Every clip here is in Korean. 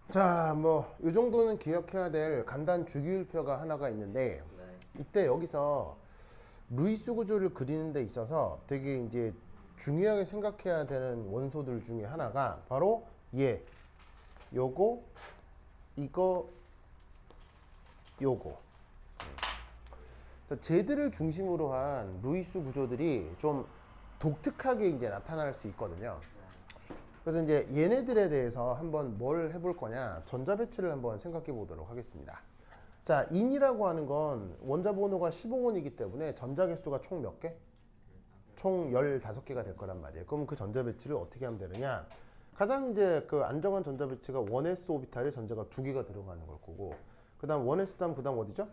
자, 뭐, 이 정도는 기억해야 될 간단 주기율표가 하나가 있는데, 네. 이때 여기서 루이스 구조를 그리는 데 있어서 되게 이제 중요하게 생각해야 되는 원소들 중에 하나가 바로 얘, 요거, 이거, 요거. 그래서 쟤들을 중심으로 한 루이스 구조들이 좀 독특하게 이제 나타날 수 있거든요. 그래서 이제 얘네들에 대해서 한번 뭘 해볼 거냐, 전자배치를 한번 생각해 보도록 하겠습니다. 자, 인이라고 하는 건 원자 번호가 15원이기 때문에 전자 개수가 총 몇 개? 총 15개가 될 거란 말이에요. 그럼 그 전자 배치를 어떻게 하면 되느냐? 가장 이제 그 안정한 전자 배치가 1s 오비탈에 전자가 2개가 들어가는 걸 거고, 그 다음 1s 다음 그 다음 어디죠?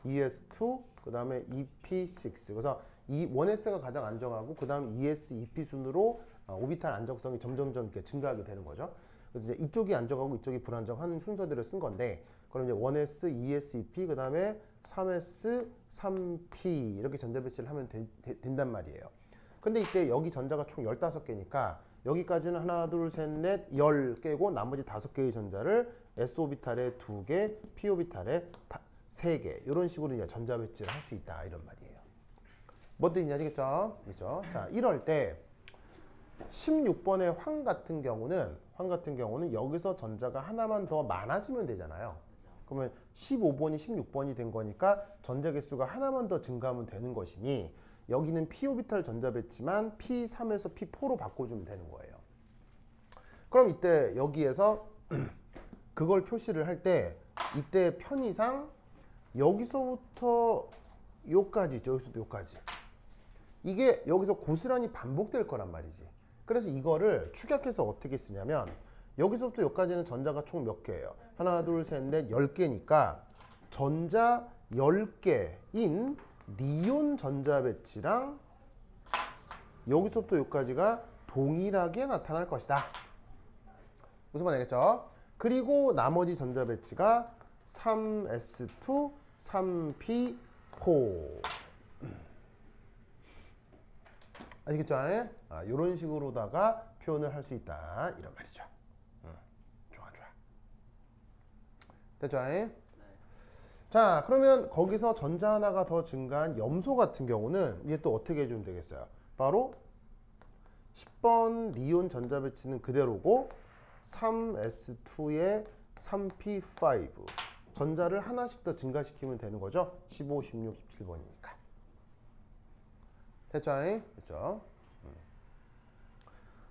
ES2, 그 다음에 EP6. 그래서 이 1S가 가장 안정하고, 그 다음 ES, EP 순으로 오비탈 안정성이 점점점 이렇게 증가하게 되는 거죠. 그래서 이제 이쪽이 안정하고 이쪽이 불안정한 순서대로 쓴 건데, 그럼 이제 1S, ES, EP, 그 다음에 3S, 3P 이렇게 전자 배치를 하면 된단 말이에요. 근데 이때 여기 전자가 총 15개니까 여기까지는 하나, 둘, 셋, 넷, 10개고 나머지 5개의 전자를 S오비탈에 2개, P오비탈에 3개 이런 식으로 이제 전자 배치를 할 수 있다 이런 말이에요. 뭔 뜻인지 아시겠죠? 그렇죠? 자, 이럴 때 16번의 황 같은 경우는 여기서 전자가 하나만 더 많아지면 되잖아요. 그러면 15번이 16번이 된 거니까 전자 개수가 하나만 더 증가하면 되는 것이니 여기는 P오비탈 전자 배치만 P3에서 P4로 바꿔주면 되는 거예요. 그럼 이때 여기에서 그걸 표시를 할 때 이때 편의상 여기서부터 요까지 있죠. 여기서부터 요까지. 이게 여기서 고스란히 반복될 거란 말이지. 그래서 이거를 축약해서 어떻게 쓰냐면 여기서부터 여기까지는 전자가 총 몇 개예요? 하나, 둘, 셋, 넷, 10개니까 전자 10개인 니온 전자 배치랑 여기서부터 여기까지가 동일하게 나타날 것이다. 무슨 말 알겠죠? 그리고 나머지 전자 배치가 3s2, 3p4 아시겠죠? 이런 식으로다가 표현을 할 수 있다 이런 말이죠. 좋아. 됐죠? 네. 자, 그러면 거기서 전자 하나가 더 증가한 염소 같은 경우는 이제 또 어떻게 해주면 되겠어요? 바로 10번 니온 전자 배치는 그대로고 3s2에 3p5 전자를 하나씩 더 증가시키면 되는 거죠. 15, 16, 17번이니까. 됐죠? 됐죠?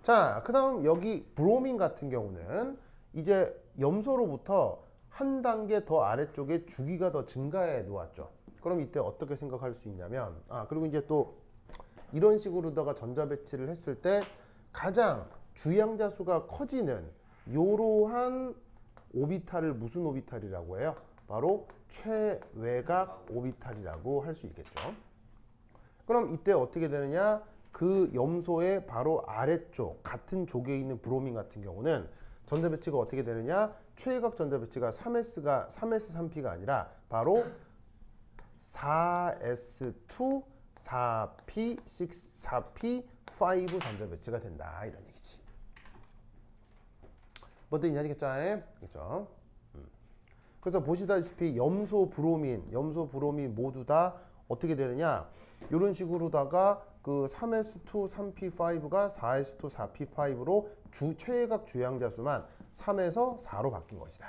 자, 그 다음 여기 브로민 같은 경우는 이제 염소로부터 한 단계 더 아래쪽에 주기가 더 증가해 놓았죠. 그럼 이때 어떻게 생각할 수 있냐면, 그리고 이제 또 이런 식으로다가 전자 배치를 했을 때 가장 주양자 수가 커지는 이러한 오비탈을 무슨 오비탈이라고 해요? 바로 최외곽 오비탈이라고 할 수 있겠죠. 그럼 이때 어떻게 되느냐? 그 염소의 바로 아래쪽 같은 족에 있는 브로민 같은 경우는 전자 배치가 어떻게 되느냐? 최외곽 전자 배치가 3s, 3p가 아니라 바로 4s2, 4p, 6, 4p, 5 전자 배치가 된다 이런 얘기지. 뭔 뜻인지 아시겠죠? 그렇죠? 그래서 보시다시피 염소 브로민 모두 다 어떻게 되느냐? 이런 식으로다가 그 3s2, 3p5가 4s2, 4p5로 최외곽 주양자 수만 3에서 4로 바뀐 것이다.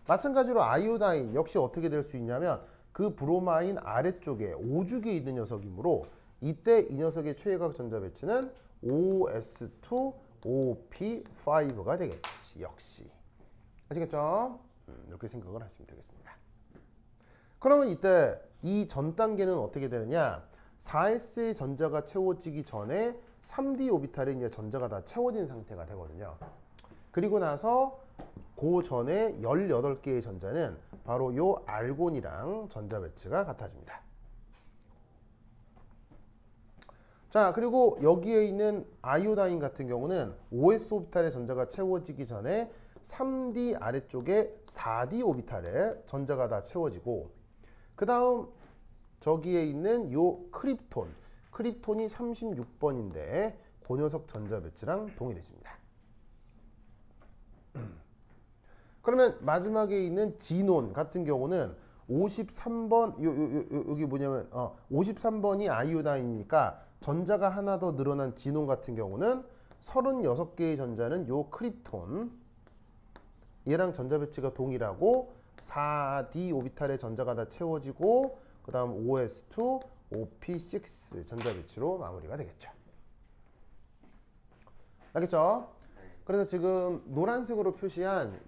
마찬가지로 아이오다인 역시 어떻게 될 수 있냐면 그 브로마인 아래쪽에 오죽에 있는 녀석이므로 이때 이 녀석의 최외곽 전자 배치는 5s2, 5p5가 되겠지. 역시. 아시겠죠? 이렇게 생각을 하시면 되겠습니다. 그러면 이때 이 전 단계는 어떻게 되느냐? 4s의 전자가 채워지기 전에 3d 오비탈에 이제 전자가 다 채워진 상태가 되거든요. 그리고 나서 그 전에 18개의 전자는 바로 요 알곤이랑 전자 배치가 같아집니다. 자, 그리고 여기에 있는 아이오다인 같은 경우는 5s 오비탈의 전자가 채워지기 전에 3d 아래쪽에 4d 오비탈에 전자가 다 채워지고, 그 다음 저기에 있는 요 크립톤이 36번인데 그 녀석 전자 배치랑 동일해집니다. 그러면 마지막에 있는 진온 같은 경우는 53번 여기 뭐냐면 53번이 아이오다인이니까 전자가 하나 더 늘어난 진온 같은 경우는 36개의 전자는 요 크립톤 얘랑 전자 배치가 동일하고 4d 오비탈의 전자가 다 채워지고 그 다음 OS2 OP6 전자 배치로 마무리가 되겠죠. 알겠죠? 그래서 지금 노란색으로 표시한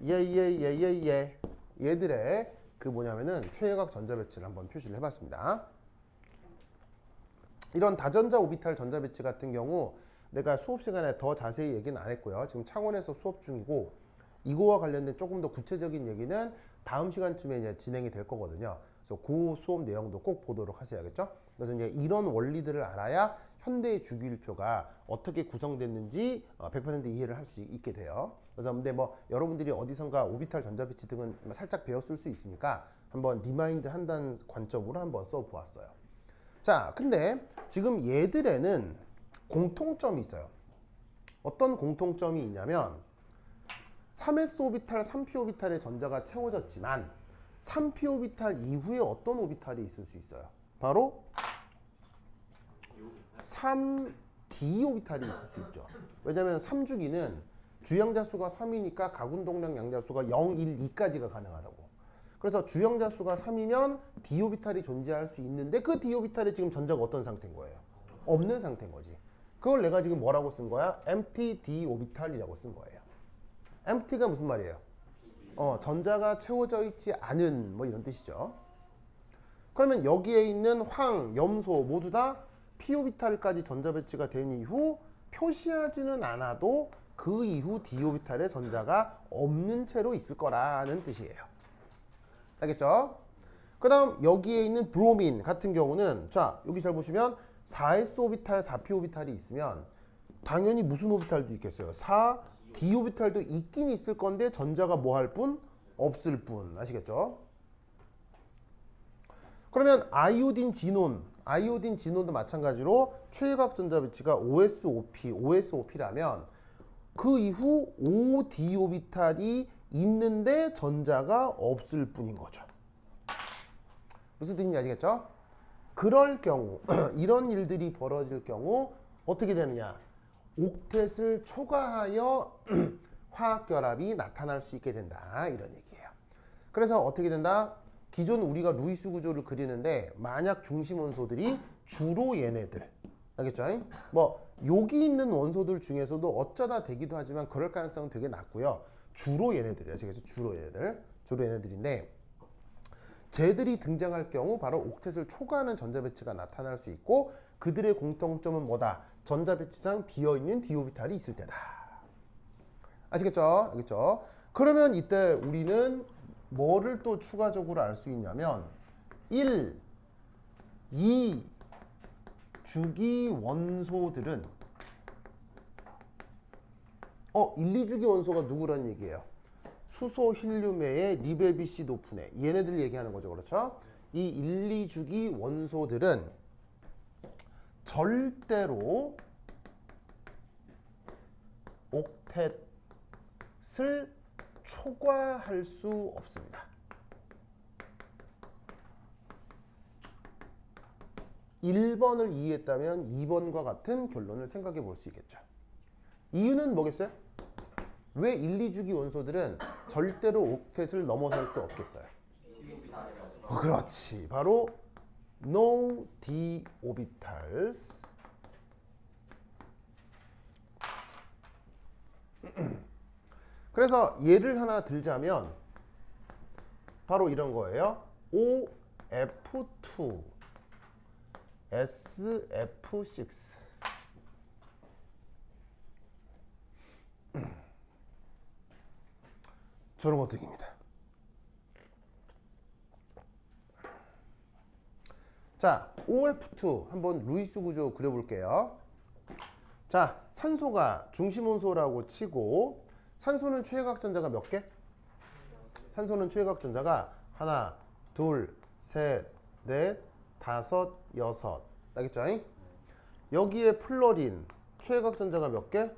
얘들의 그 뭐냐면은 최외곽 전자 배치를 한번 표시를 해봤습니다. 이런 다전자 오비탈 전자 배치 같은 경우 내가 수업 시간에 더 자세히 얘기는 안 했고요. 지금 창원에서 수업 중이고 이거와 관련된 조금 더 구체적인 얘기는 다음 시간쯤에 이제 진행이 될 거거든요. 그래서 그 수업 내용도 꼭 보도록 하셔야겠죠. 그래서 이제 이런 원리들을 알아야 현대의 주기율표가 어떻게 구성됐는지 100% 이해를 할 수 있게 돼요. 그래서 근데 뭐 여러분들이 어디선가 오비탈 전자 배치 등은 살짝 배웠을 수 있으니까 한번 리마인드 한다는 관점으로 한번 써보았어요. 자, 근데 지금 얘들에는 공통점이 있어요. 어떤 공통점이 있냐면 3s 오비탈, 3p 오비탈의 전자가 채워졌지만 3p 오비탈 이후에 어떤 오비탈이 있을 수 있어요? 바로 3d 오비탈이 있을 수 있죠. 왜냐하면 3주기는 주영자 수가 3이니까 가군동량 양자 수가 0, 1, 2까지가 가능하다고. 그래서 주영자 수가 3이면 d 오비탈이 존재할 수 있는데 그 d 오비탈에 지금 전자가 어떤 상태인 거예요? 없는 상태인 거지. 그걸 내가 지금 뭐라고 쓴 거야? empty d 오비탈이라고 쓴 거예요. empty가 무슨 말이에요? 전자가 채워져 있지 않은 뭐 이런 뜻이죠. 그러면 여기에 있는 황, 염소 모두 다 p 오비탈까지 전자 배치가 된 이후 표시하지는 않아도 그 이후 d 오비탈에 전자가 없는 채로 있을 거라는 뜻이에요. 알겠죠? 그 다음 여기에 있는 브로민 같은 경우는 자 여기 잘 보시면 4s 오비탈, 4p 오비탈이 있으면 당연히 무슨 오비탈도 있겠어요? 4d 오비탈도 있긴 있을 건데 전자가 뭐 할 뿐? 없을 뿐. 아시겠죠? 그러면 아이오딘 진온도 마찬가지로 최외곽 전자 배치가 OS5P라면 그 이후 5d 오비탈이 있는데 전자가 없을 뿐인 거죠. 무슨 뜻인지 아시겠죠? 그럴 경우 이런 일들이 벌어질 경우 어떻게 되느냐? 옥텟을 초과하여 화학결합이 나타날 수 있게 된다 이런 얘기예요. 그래서 어떻게 된다? 기존 우리가 루이스 구조를 그리는데 만약 중심 원소들이 주로 얘네들 알겠죠? 뭐 여기 있는 원소들 중에서도 어쩌다 되기도 하지만 그럴 가능성은 되게 낮고요. 주로 얘네들이에요. 그래서 주로 얘네들인데 쟤들이 등장할 경우 바로 옥텟을 초과하는 전자 배치가 나타날 수 있고 그들의 공통점은 뭐다? 전자 배치상 비어있는 d 오비탈이 있을 때다. 아시겠죠? 알겠죠? 그러면 이때 우리는 뭐를 또 추가적으로 알 수 있냐면 1, 2 주기 원소들은 1, 2주기 원소가 누구란 얘기예요? 수소, 힐륨의 리베비시 도프네 얘네들 얘기하는 거죠. 그렇죠? 이 1, 2주기 원소들은 절대로 옥텟을 초과할 수 없습니다. 1번을 이해했다면 2번과 같은 결론을 생각해 볼 수 있겠죠. 이유는 뭐겠어요? 왜 1, 2주기 원소들은 절대로 옥텟을 넘어설 수 없겠어요? 그렇지. 바로 no d orbitals. 그래서 예를 하나 들자면 바로 이런 거예요. OF2 SF6 저런 것들입니다. 자, OF2 한번 루이스 구조 그려볼게요. 자, 산소가 중심원소라고 치고 산소는 최외곽 전자가 몇 개? 산소는 최외곽 전자가 하나, 둘, 셋, 넷, 다섯, 여섯. 알겠죠? 여기에 플로린 최외곽 전자가 몇 개?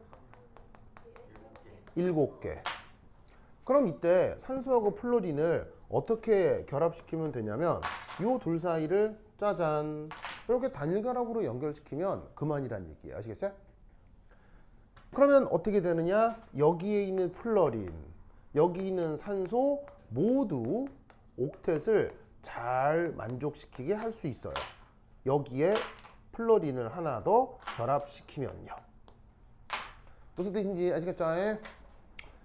7개. 그럼 이때 산소하고 플로린을 어떻게 결합시키면 되냐면 요 둘 사이를 짜잔 이렇게 단일결합으로 연결시키면 그만이란 얘기예요. 아시겠어요? 그러면 어떻게 되느냐? 여기에 있는 플로린, 여기 있는 산소 모두 옥텟을 잘 만족시키게 할 수 있어요. 여기에 플로린을 하나 더 결합시키면요. 무슨 뜻인지 아시겠죠?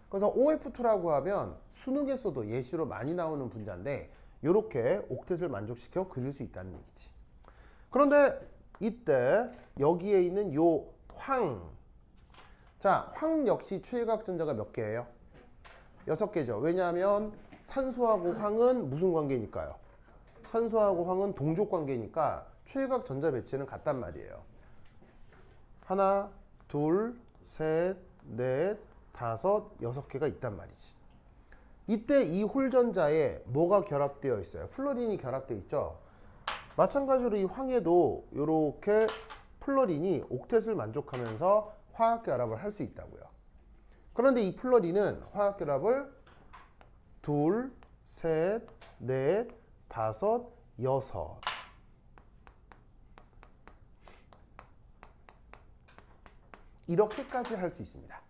그래서 OF2라고 하면 수능에서도 예시로 많이 나오는 분자인데 이렇게 옥텟을 만족시켜 그릴 수 있다는 얘기지. 그런데 이때 여기에 있는 요 황, 자, 황 역시 최외각 전자가 몇 개예요? 6개죠. 왜냐하면 산소하고 황은 무슨 관계니까요? 산소하고 황은 동족 관계니까 최외각 전자 배치는 같단 말이에요. 하나, 둘, 셋, 넷, 다섯, 6개가 있단 말이지. 이때 이 홀전자에 뭐가 결합되어 있어요? 플로린이 결합되어 있죠. 마찬가지로 이 황에도 이렇게 플로린이 옥텟을 만족하면서 화학결합을 할 수 있다고요. 그런데 이 플로린은 화학결합을 둘, 셋, 넷, 다섯, 6 이렇게까지 할 수 있습니다.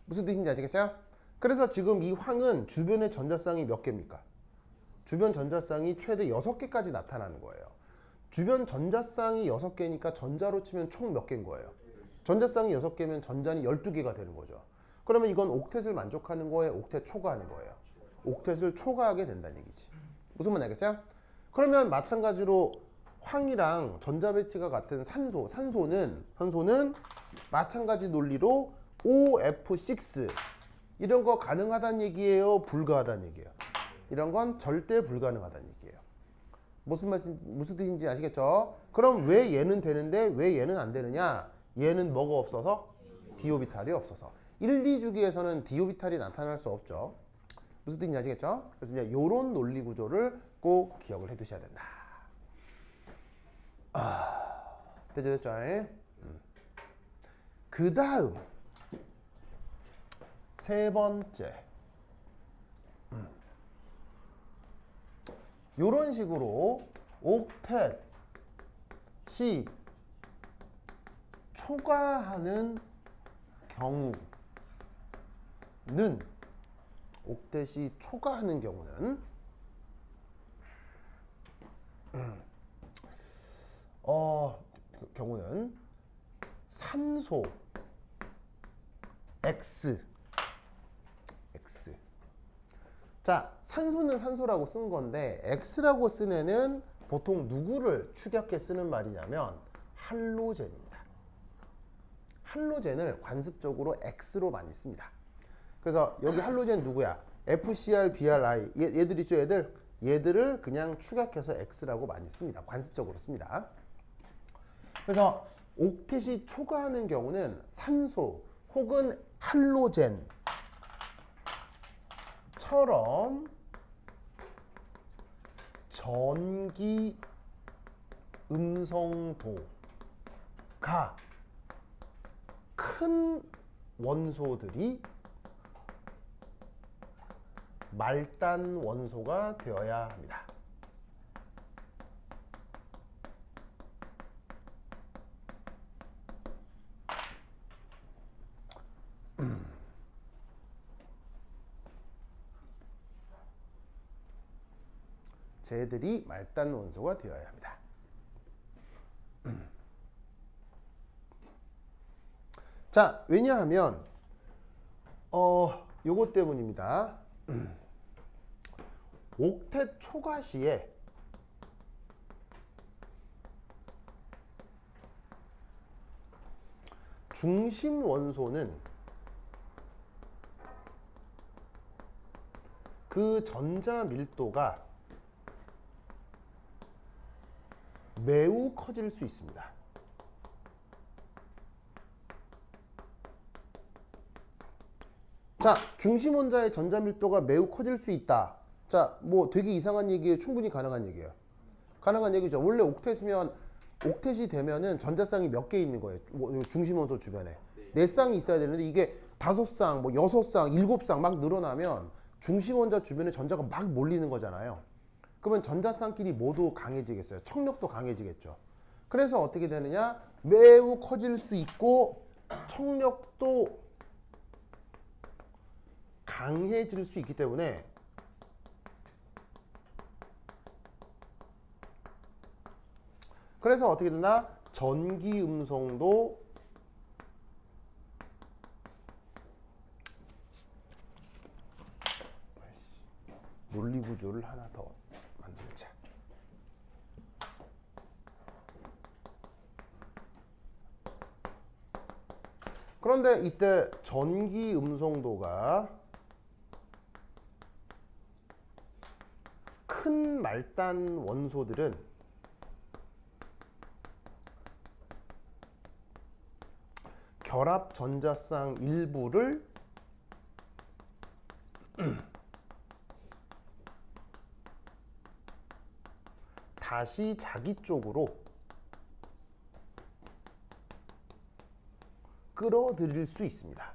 무슨 뜻인지 아시겠어요? 그래서 지금 이 황은 주변의 전자쌍이 몇 개입니까? 주변 전자쌍이 최대 6개까지 나타나는 거예요. 주변 전자쌍이 6개니까 전자로 치면 총 몇 개인 거예요? 전자쌍이 6개면 전자는 12개가 되는 거죠. 그러면 이건 옥텟을 만족하는 거예요? 옥텟 초과하는 거예요? 옥텟을 초과하게 된다는 얘기지. 무슨 말인지 알겠어요? 그러면 마찬가지로 황이랑 전자 배치가 같은 산소는 마찬가지 논리로 OF6 이런 거 가능하다는 얘기예요? 불가하다는 얘기예요? 이런 건 절대 불가능하다는 얘기예요. 무슨 뜻인지 아시겠죠? 그럼 왜 얘는 되는데 왜 얘는 안 되느냐? 얘는 뭐가 없어서? 디오비탈이 없어서. 1, 2주기에서는 디오비탈이 나타날 수 없죠. 무슨 뜻인지 아시겠죠? 그래서 이제 이런 논리 구조를 꼭 기억을 해 두셔야 된다. 됐죠? 그 다음 세 번째 이런 식으로 옥텟이 초과하는 경우는 옥텟이 초과하는 경우는 산소 X. 자, 산소는 산소라고 쓴 건데 X라고 쓴 애는 보통 누구를 축약해 쓰는 말이냐면 할로젠입니다. 할로젠을 관습적으로 X로 많이 씁니다. 그래서 여기 할로젠 누구야? FCr, BrI 얘들 있죠? 얘들을 그냥 축약해서 X라고 많이 씁니다. 관습적으로 씁니다. 그래서 옥텟이 초과하는 경우는 산소 혹은 할로젠처럼 전기 음성도가 큰 원소들이 말단 원소가 되어야 합니다. 쟤들이 말단 원소가 되어야 합니다. 자, 왜냐하면 요것 때문입니다. 옥텟 초과 시에 중심 원소는 그 전자 밀도가 매우 커질 수 있습니다. 자, 중심 원자의 전자 밀도가 매우 커질 수 있다. 자, 뭐 되게 이상한 얘기예요? 충분히 가능한 얘기예요. 가능한 얘기죠. 원래 옥텟이 되면은 전자쌍이 몇 개 있는 거예요? 중심 원소 주변에. 네 쌍이 있어야 되는데 이게 5쌍, 뭐 6쌍, 7쌍 막 늘어나면 중심 원자 주변에 전자가 막 몰리는 거잖아요. 그러면 전자쌍끼리 모두 강해지겠어요. 청력도 강해지겠죠. 그래서 어떻게 되느냐? 매우 커질 수 있고 청력도 강해질 수 있기 때문에 그래서 어떻게 되나? 전기 음성도 논리 구조를 하나 더 만들자. 그런데 이때 전기 음성도가 큰 말단 원소들은 결합 전자쌍 일부를 다시 자기 쪽으로 끌어들일 수 있습니다.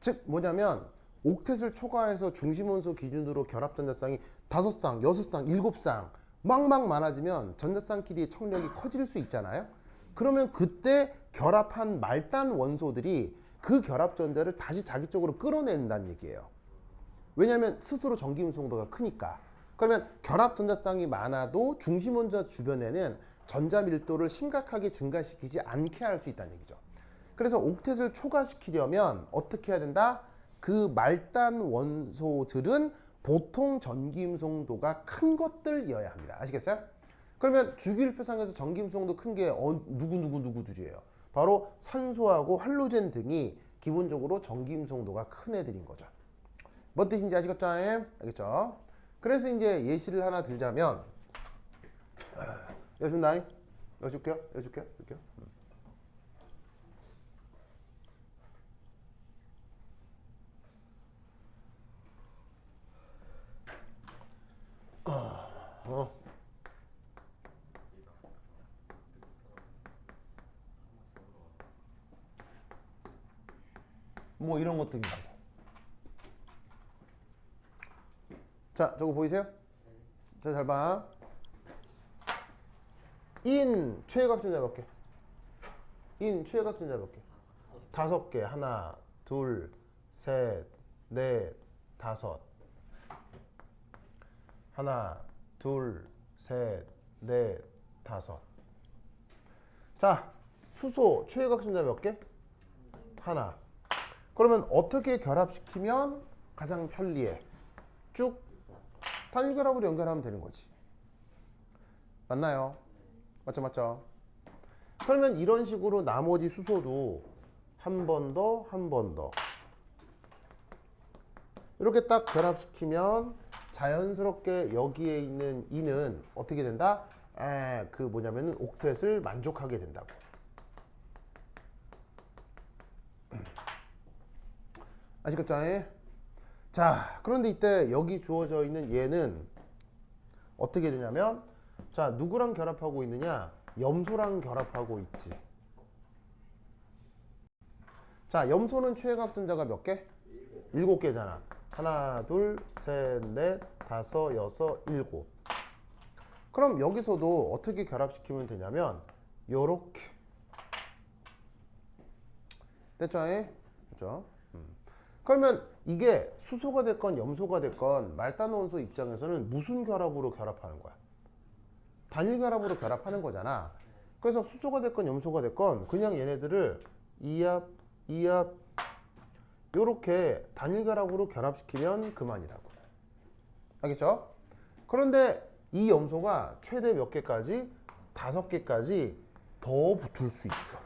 즉 뭐냐면 옥텟을 초과해서 중심원소 기준으로 결합 전자쌍이 5쌍, 6쌍, 7쌍 막막 많아지면 전자쌍끼리의 청력이 커질 수 있잖아요. 그러면 그때 결합한 말단 원소들이 그 결합 전자를 다시 자기 쪽으로 끌어낸다는 얘기예요. 왜냐하면 스스로 전기 음성도가 크니까. 그러면 결합 전자쌍이 많아도 중심 원자 주변에는 전자 밀도를 심각하게 증가시키지 않게 할 수 있다는 얘기죠. 그래서 옥텟을 초과시키려면 어떻게 해야 된다? 그 말단 원소들은 보통 전기 음성도가 큰 것들이어야 합니다. 아시겠어요? 그러면 주기율표상에서 전기 음성도 큰 게 누구들이에요? 바로 산소하고 할로젠 등이 기본적으로 전기 음성도가 큰 애들인 거죠. 뭔 뜻인지 아시겠죠? 알겠죠? 그래서 이제 예시를 하나 들자면 여준다잉 여줄게요. 뭐 이런 것들이라고. 자, 저거 보이세요? 자, 잘 봐. 인 최외곽전자 몇 개? 인 최외곽전자 몇 개? 5개. 하나, 둘, 셋, 넷, 다섯. 하나, 둘, 셋, 넷, 다섯. 자, 수소 최외곽전자 몇 개? 하나. 그러면 어떻게 결합시키면 가장 편리해? 쭉 단일결합으로 연결하면 되는 거지. 맞나요? 맞죠? 그러면 이런 식으로 나머지 수소도 한 번 더 이렇게 딱 결합시키면 자연스럽게 여기에 있는 E는 어떻게 된다? 그 뭐냐면은 옥텟을 만족하게 된다고. 아시겠죠? 자, 그런데 이때 여기 주어져 있는 얘는 어떻게 되냐면, 자, 누구랑 결합하고 있느냐? 염소랑 결합하고 있지. 자, 염소는 최외곽전자가 몇 개? 7개잖아. 하나, 둘, 셋, 넷, 다섯, 여섯, 일곱. 그럼 여기서도 어떻게 결합시키면 되냐면 요렇게. 됐죠? 그렇죠? 그러면 이게 수소가 됐건 염소가 됐건 말단 원소 입장에서는 무슨 결합으로 결합하는 거야? 단일 결합으로 결합하는 거잖아. 그래서 수소가 됐건 염소가 됐건 그냥 얘네들을 이압 요렇게 단일 결합으로 결합시키면 그만이라고. 알겠죠? 그런데 이 염소가 최대 몇 개까지? 5개까지 더 붙을 수 있어.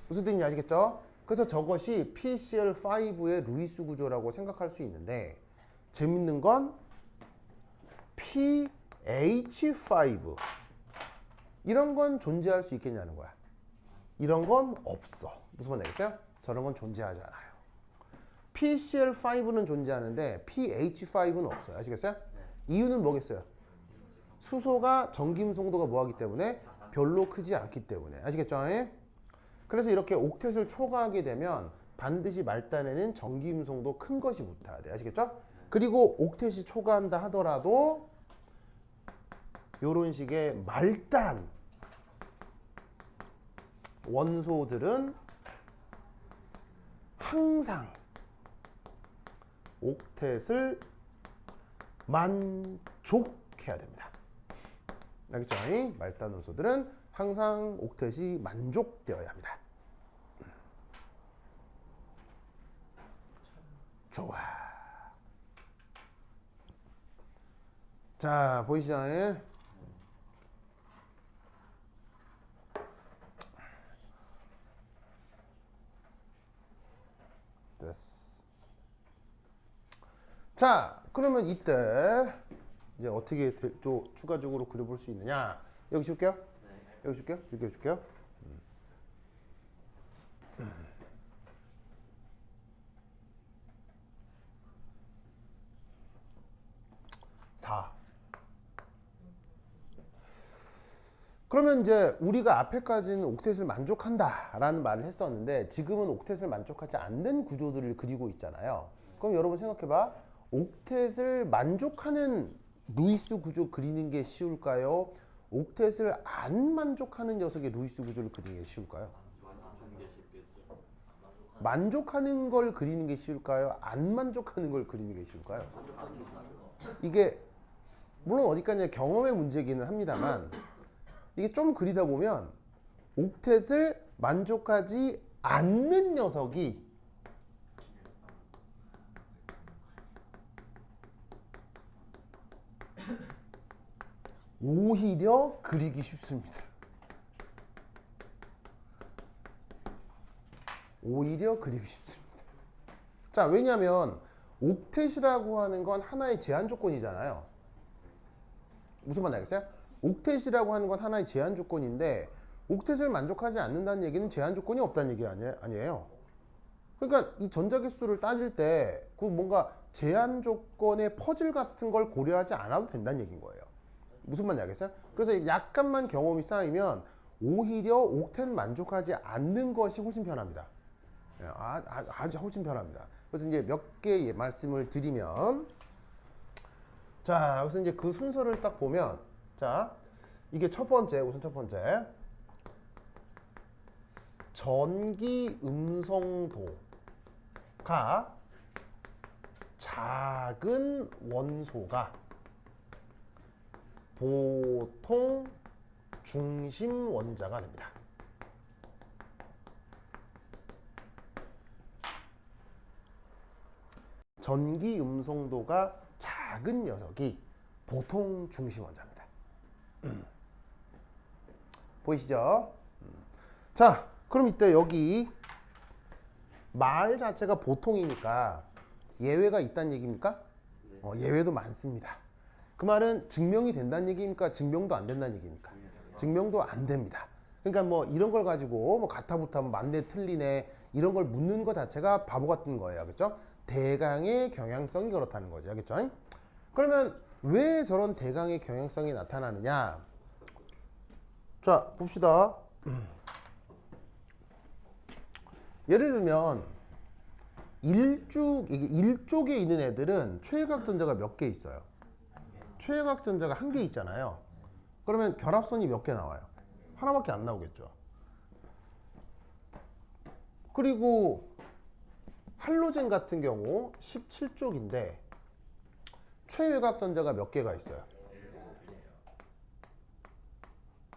무슨 뜻인지 아시겠죠? 그래서 저것이 PCl5의 루이스 구조라고 생각할 수 있는데, 재밌는 건 PH5 이런 건 존재할 수 있겠냐는 거야. 이런 건 없어. 무슨 말인지 알겠어요? 저런 건 존재하지 않아요. PCl5는 존재하는데 pH5는 없어요. 아시겠어요? 이유는 뭐겠어요? 수소가 전기음성도가 뭐하기 때문에 별로 크지 않기 때문에. 아시겠죠? 그래서 이렇게 옥텟을 초과하게 되면 반드시 말단에는 전기음성도 큰 것이 붙어야 돼. 아시겠죠? 그리고 옥텟이 초과한다 하더라도 이런 식의 말단 원소들은 항상 옥텟을 만족해야 됩니다. 알겠죠? 말단 원소들은 항상 옥텟이 만족되어야 합니다. 좋아. 자, 보이시죠? 됐어. 자, 그러면 이때 이제 어떻게 추가적으로 그려볼 수 있느냐? 여기 줄게요. 여기 줄게요. 줄게요. 4. 그러면 이제 우리가 앞에까지는 옥텟을 만족한다라는 말을 했었는데 지금은 옥텟을 만족하지 않는 구조들을 그리고 있잖아요. 그럼 여러분 생각해봐. 옥텟을 만족하는 루이스 구조 그리는 게 쉬울까요? 옥텟을 안 만족하는 녀석의 루이스 구조를 그리는 게 쉬울까요? 만족하는 걸 그리는 게 쉬울까요? 안 만족하는 걸 그리는 게 쉬울까요? 이게 물론 어디까지나 경험의 문제기는 합니다만 이게 좀 그리다 보면 옥텟을 만족하지 않는 녀석이 오히려 그리기 쉽습니다. 오히려 그리기 쉽습니다. 자, 왜냐하면 옥텟이라고 하는 건 하나의 제한 조건이잖아요. 무슨 말인지 알겠어요? 옥텟이라고 하는 건 하나의 제한 조건인데 옥텟을 만족하지 않는다는 얘기는 제한 조건이 없다는 얘기 아니에요. 그러니까 이 전자개수를 따질 때 그 뭔가 제한 조건의 퍼즐 같은 걸 고려하지 않아도 된다는 얘기인 거예요. 무슨 말인지 알겠어요? 그래서 약간만 경험이 쌓이면 오히려 옥텟 만족하지 않는 것이 훨씬 편합니다. 아주 훨씬 편합니다. 그래서 이제 몇 개의 말씀을 드리면 자, 그래서 이제 그 순서를 딱 보면 자, 이게 첫 번째, 우선 첫 번째 전기 음성도가 작은 원소가 보통 중심 원자가 됩니다. 전기 음성도가 작은 녀석이 보통 중심 원자입니다. 보이시죠? 자, 그럼 이때 여기 말 자체가 보통이니까 예외가 있다는 얘기입니까? 예외도 많습니다. 그 말은 증명이 된다는 얘기입니까? 증명도 안 된다는 얘기입니까? 증명도 안 됩니다. 그러니까 뭐 이런 걸 가지고 뭐 같아부터 맞네 틀리네 이런 걸 묻는 것 자체가 바보 같은 거예요. 그렇죠? 대강의 경향성이 그렇다는 거죠. 알겠죠? 그러면 왜 저런 대강의 경향성이 나타나느냐? 자, 봅시다. 예를 들면 일쪽에 있는 애들은 최외곽 전자가 몇 개 있어요? 최외곽 전자가 한 개 있잖아요. 그러면 결합선이 몇 개 나와요? 하나밖에 안 나오겠죠. 그리고 할로젠 같은 경우 17쪽인데 최외곽 전자가 몇 개가 있어요?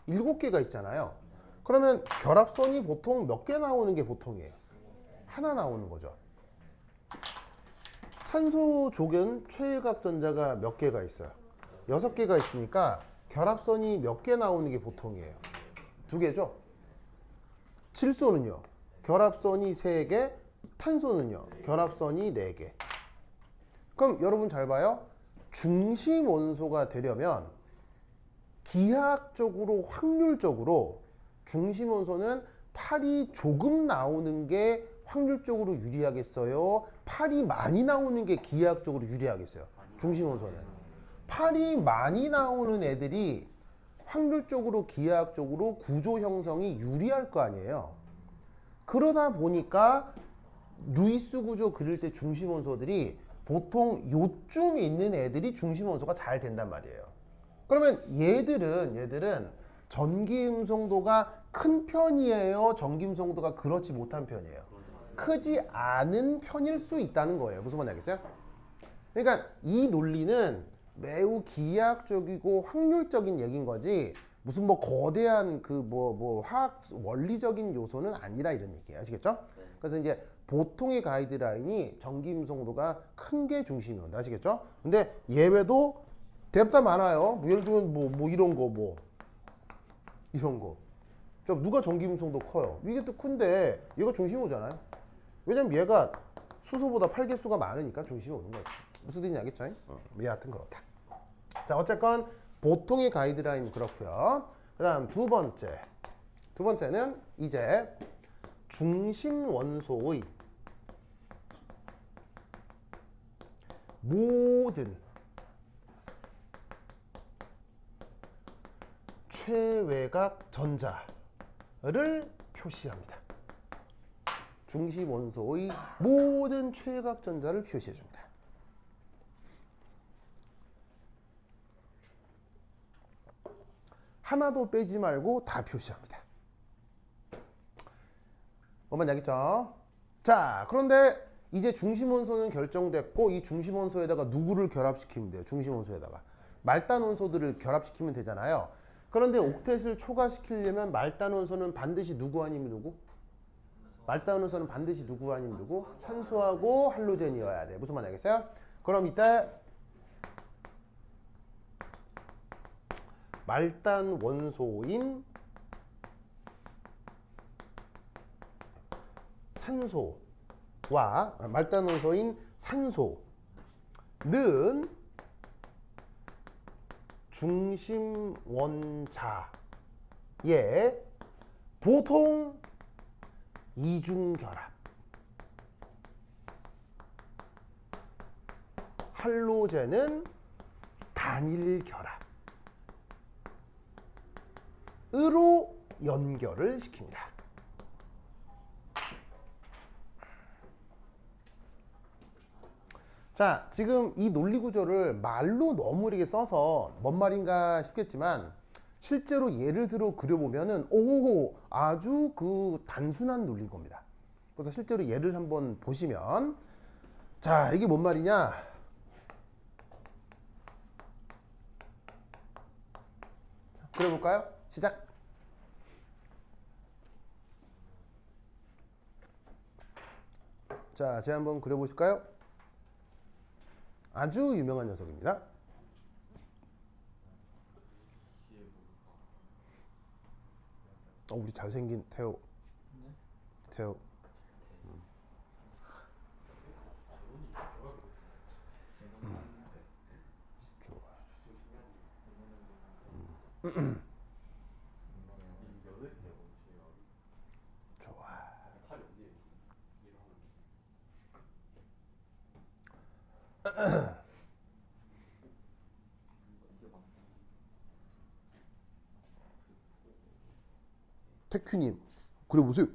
7개가 있잖아요. 그러면 결합선이 보통 몇 개 나오는 게 보통이에요? 하나 나오는 거죠. 산소족은 최외곽 전자가 몇 개가 있어요? 6개가 있으니까 결합선이 몇 개 나오는 게 보통이에요? 2개죠? 질소는요? 결합선이 3개, 탄소는요? 결합선이 4개. 그럼 여러분 잘 봐요. 중심 원소가 되려면 기하학적으로 확률적으로 중심 원소는 팔이 조금 나오는 게 확률적으로 유리하겠어요? 팔이 많이 나오는 게 기하학적으로 유리하겠어요? 중심 원소는. 팔이 많이 나오는 애들이 확률적으로 기하학적으로 구조 형성이 유리할 거 아니에요. 그러다 보니까 루이스 구조 그릴 때 중심 원소들이 보통 요쯤 있는 애들이 중심 원소가 잘 된단 말이에요. 그러면 얘들은 전기 음성도가 큰 편이에요? 전기 음성도가 그렇지 못한 편이에요? 크지 않은 편일 수 있다는 거예요. 무슨 말인지 알겠어요? 그러니까 이 논리는 매우 기하학적이고 확률적인 얘기인 거지 무슨 뭐 거대한 그 뭐 화학 원리적인 요소는 아니라 이런 얘기예요. 아시겠죠? 그래서 이제 보통의 가이드라인이 전기 음성도가 큰 게 중심이온다. 아시겠죠? 근데 예외도 대답 많아요. 예를 들면 뭐 이런 거 이런 거. 좀 누가 전기 음성도 커요? 이게 또 큰데 얘가 중심이 오잖아요. 왜냐면 얘가 수소보다 팔개수가 많으니까 중심이 오는 거예요. 무슨 뜻인지 알겠죠? 여하튼 그렇다. 자, 어쨌건 보통의 가이드라인 그렇고요. 그 다음 두 번째는 이제 중심 원소의 모든 최외곽 전자를 표시합니다. 중심 원소의 모든 최외곽 전자를 표시해 줍니다. 하나도 빼지 말고 다 표시합니다. 뭔 말인지 알겠죠? 자, 그런데 이제 중심 원소는 결정됐고 이 중심 원소에다가 누구를 결합시키면 돼요? 중심 원소에다가 말단 원소들을 결합시키면 되잖아요. 그런데 옥텟을 초과시키려면 말단 원소는 반드시 누구 아니면 누구? 말단 원소는 반드시 누구 아니면 누구? 산소하고 할로젠이어야 돼. 무슨 말인지 알겠어요? 그럼 이때 말단 원소인 산소와 말단 원소인 산소는 중심 원자의 보통 이중 결합, 할로젠은 단일 결합으로 연결을 시킵니다. 자, 지금 이 논리 구조를 말로 너무 이렇게 써서 뭔 말인가 싶겠지만 실제로 예를 들어 그려보면은 오, 아주 그 단순한 논리인 겁니다. 그래서 실제로 예를 한번 보시면 자, 이게 뭔 말이냐? 그려볼까요? 시작. 자, 제가 한번 그려보실까요? 아주 유명한 녀석입니다. 우리 잘생긴 태호. 태호. 좋아. 좋아. 태큐님, 그려보세요.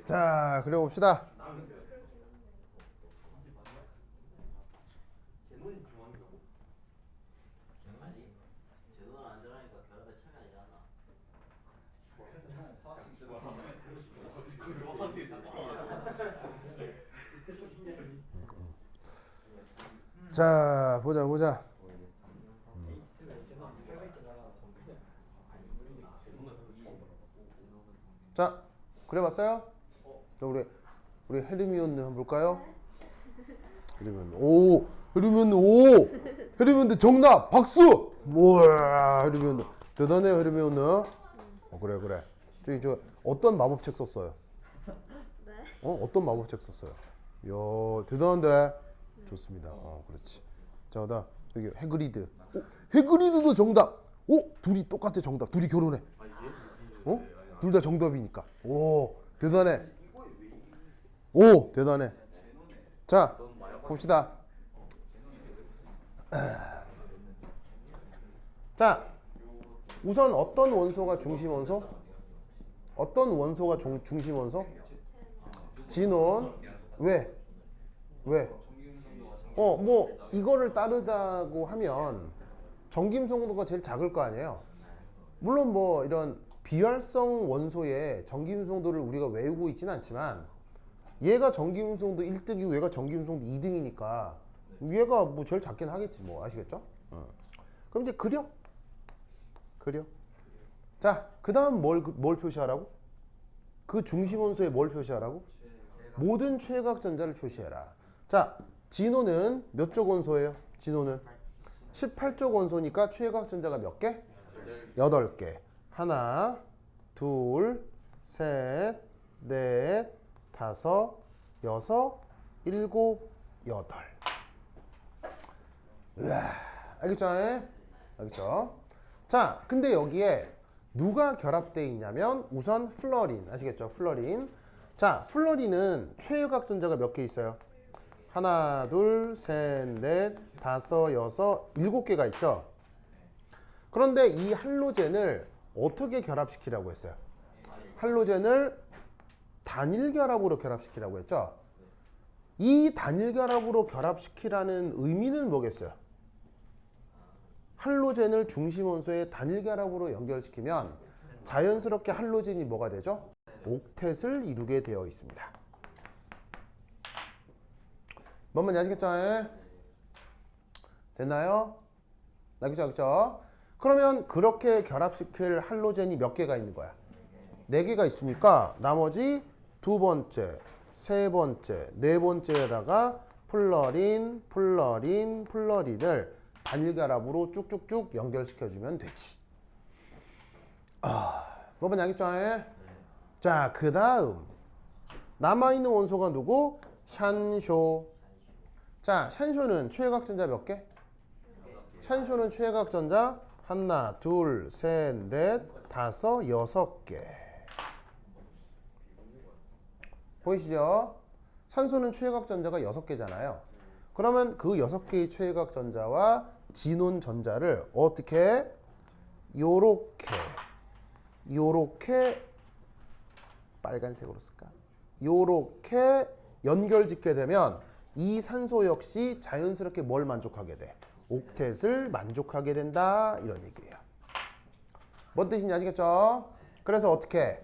자, 그려봅시다. 자, 보자. 자, 그려봤어요? 자, 우리 헤르미온느 한번 볼까요? 헤르미온느. 헤르미온느 정답! 박수! 우와 헤르미온느 대단해요 헤르미온느. 그래 그래. 저기 저 어떤 마법책 썼어요? 네. 어떤 마법책 썼어요? 이야 대단한데. 좋습니다. 그렇지. 자 그다음 여기 해그리드. 해그리드도 정답. 둘이 똑같아 정답. 둘이 결혼해. 둘 다 정답이니까. 오 대단해. 오 대단해. 자 봅시다. 자 우선 어떤 원소가 중심 원소? 어떤 원소가 중심 원소? 진원. 왜? 왜? 뭐 이거를 따르다고 하면 전김성도가 제일 작을 거 아니에요. 물론 뭐 이런 비활성 원소의 전김성도를 우리가 외우고 있지는 않지만 얘가 전김성도 1등이고 얘가 전김성도 2등이니까 얘가 뭐 제일 작긴 하겠지 뭐. 아시겠죠? 그럼 이제 그려. 자, 그 다음 뭘 표시하라고? 그 중심 원소에 뭘 표시하라고? 모든 최각 전자를 표시해라. 자, 진호는 몇 쪽 원소예요? 진호는 18쪽 원소니까 최각 전자가 몇 개? 8개. 하나, 둘, 셋, 넷, 다섯, 여섯, 일곱, 여덟. 으아, 알겠죠? 알겠죠? 자, 근데 여기에 누가 결합되어 있냐면 우선 플러린. 아시겠죠? 플러린. 자, 플러린은 최유각 전자가 몇 개 있어요? 하나, 둘, 셋, 넷, 다섯, 여섯, 7개가 있죠? 그런데 이 할로젠을 어떻게 결합시키라고 했어요? 할로젠을 단일 결합으로 결합시키라고 했죠? 이 단일 결합으로 결합시키라는 의미는 뭐겠어요? 할로젠을 중심 원소의 단일 결합으로 연결시키면 자연스럽게 할로젠이 뭐가 되죠? 옥텟을 이루게 되어 있습니다. 뭔 말인지 아시겠죠? 됐나요? 알겠죠? 그러면 그렇게 결합시킬 할로젠이 몇 개가 있는 거야? 4개가 있으니까 나머지 두 번째, 세 번째, 네 번째에다가 플러린, 플러린을 단일 결합으로 쭉쭉쭉 연결시켜주면 되지. 뭔 말인지 알겠죠? 자, 그 다음 남아있는 원소가 누구? 샨쇼. 자, 샨쇼는 최각 전자 몇 개? 샨쇼는 최각 전자 하나, 둘, 셋, 넷, 다섯, 6개. 보이시죠? 산소는 최각 전자가 6개잖아요. 그러면 그 6개의 최각 전자와 진원 전자를 어떻게? 요렇게 빨간색으로 쓸까? 요렇게 연결짓게 되면 이 산소 역시 자연스럽게 뭘 만족하게 돼? 옥텟을 만족하게 된다. 이런 얘기예요. 뭔 뜻인지 아시겠죠? 그래서 어떻게?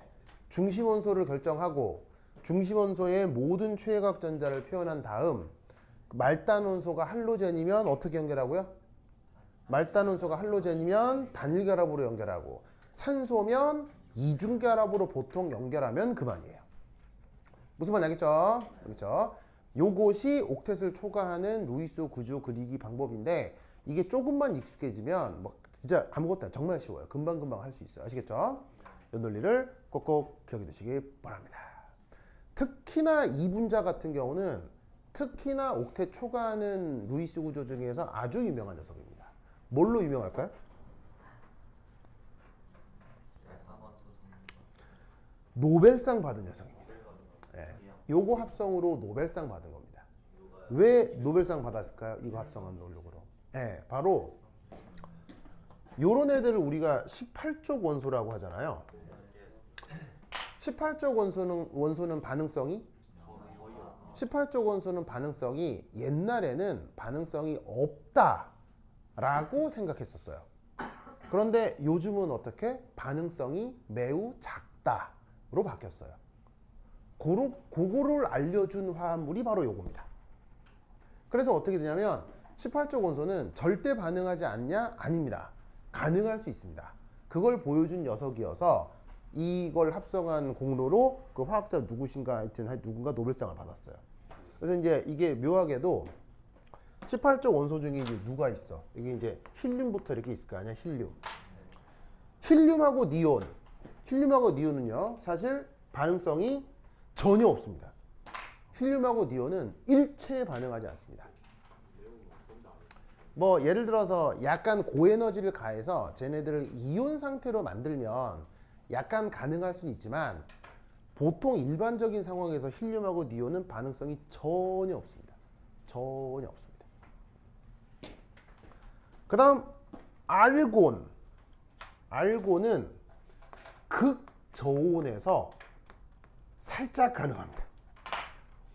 중심 원소를 결정하고 중심 원소의 모든 최각 전자를 표현한 다음 말단 원소가 할로젠이면 어떻게 연결하고요? 말단 원소가 할로젠이면 단일 결합으로 연결하고 산소면 이중 결합으로 보통 연결하면 그만이에요. 무슨 말인지 알겠죠? 그렇죠? 요것이 옥텟을 초과하는 루이스 구조 그리기 방법인데 이게 조금만 익숙해지면 뭐 진짜 아무것도 아니에요. 정말 쉬워요. 금방금방 할 수 있어요. 아시겠죠? 이 논리를 꼭꼭 기억해 두시기 바랍니다. 특히나 이분자 같은 경우는 특히나 옥텟 초과하는 루이스 구조 중에서 아주 유명한 녀석입니다. 뭘로 유명할까요? 노벨상 받은 녀석입니다. 네. 요거 합성으로 노벨상 받은 겁니다. 왜 노벨상 받았을까요? 이거 합성한 논력으로. 네, 바로 요런 애들을 우리가 18쪽 원소라고 하잖아요. 18쪽 원소는 반응성이 18쪽 원소는 반응성이 옛날에는 반응성이 없다라고 생각했었어요. 그런데 요즘은 어떻게? 반응성이 매우 작다로 바뀌었어요. 그거를 알려준 화합물이 바로 요겁니다. 그래서 어떻게 되냐면 18쪽 원소는 절대 반응하지 않냐? 아닙니다. 가능할 수 있습니다. 그걸 보여준 녀석이어서 이걸 합성한 공로로 그 화학자 누구신가 하여튼 누군가 노벨상을 받았어요. 그래서 이제 이게 묘하게도 18조 원소 중에 이제 누가 있어? 이게 이제 힐륨부터 이렇게 있을 거 아니야, 힐륨. 힐륨하고 니온. 힐륨하고 니온은요, 사실 반응성이 전혀 없습니다. 힐륨하고 니온은 일체에 반응하지 않습니다. 뭐 예를 들어서 약간 고에너지를 가해서 쟤네들을 이온 상태로 만들면 약간 가능할 수는 있지만 보통 일반적인 상황에서 힐륨하고 니온은 반응성이 전혀 없습니다. 전혀 없습니다. 그 다음 알곤. 알곤은 극저온에서 살짝 가능합니다.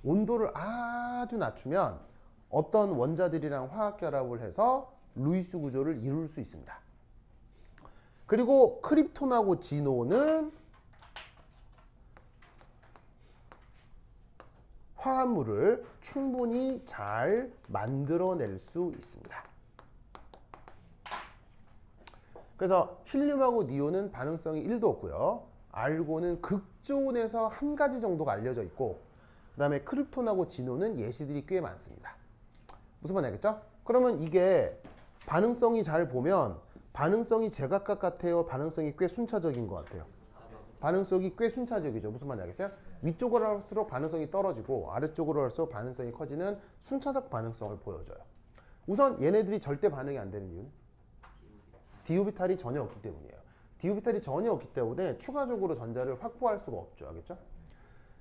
온도를 아주 낮추면 어떤 원자들이랑 화학 결합을 해서 루이스 구조를 이룰 수 있습니다. 그리고 크립톤하고 진온은 화합물을 충분히 잘 만들어낼 수 있습니다. 그래서 힐륨하고 니온은 반응성이 1도 없고요. 알곤은 극저온에서 한 가지 정도가 알려져 있고, 그 다음에 크립톤하고 진온은 예시들이 꽤 많습니다. 무슨 말인지 알겠죠? 그러면 이게 반응성이 잘 보면 반응성이 제각각 같아요? 반응성이 꽤 순차적인 것 같아요? 반응성이 꽤 순차적이죠. 무슨 말인지 알겠어요? 위쪽으로 할수록 반응성이 떨어지고 아래쪽으로 할수록 반응성이 커지는 순차적 반응성을 보여줘요. 우선 얘네들이 절대 반응이 안 되는 이유는 디오비탈이 전혀 없기 때문이에요. 디오비탈이 전혀 없기 때문에 추가적으로 전자를 확보할 수가 없죠. 알겠죠?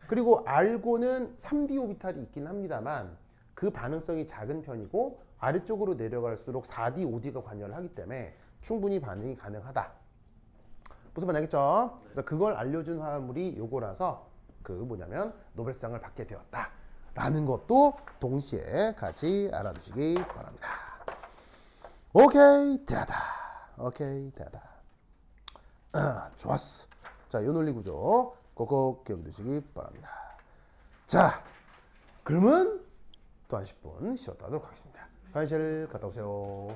그리고 알고는 3디오비탈이 있긴 합니다만 그 반응성이 작은 편이고 아래쪽으로 내려갈수록 4D, 5D가 관여를 하기 때문에 충분히 반응이 가능하다. 무슨 말인지 알겠죠? 그래서 그걸 알려준 화합물이 요거라서 그 뭐냐면 노벨상을 받게 되었다 라는 것도 동시에 같이 알아두시기 바랍니다. 오케이, 되다. 오케이, 되다. 좋았어. 자, 요 논리 구조 꼭꼭 기억해두시기 바랍니다. 자, 그러면 또 한 10분 쉬었다 하도록 하겠습니다. 화장실 갔다 오세요.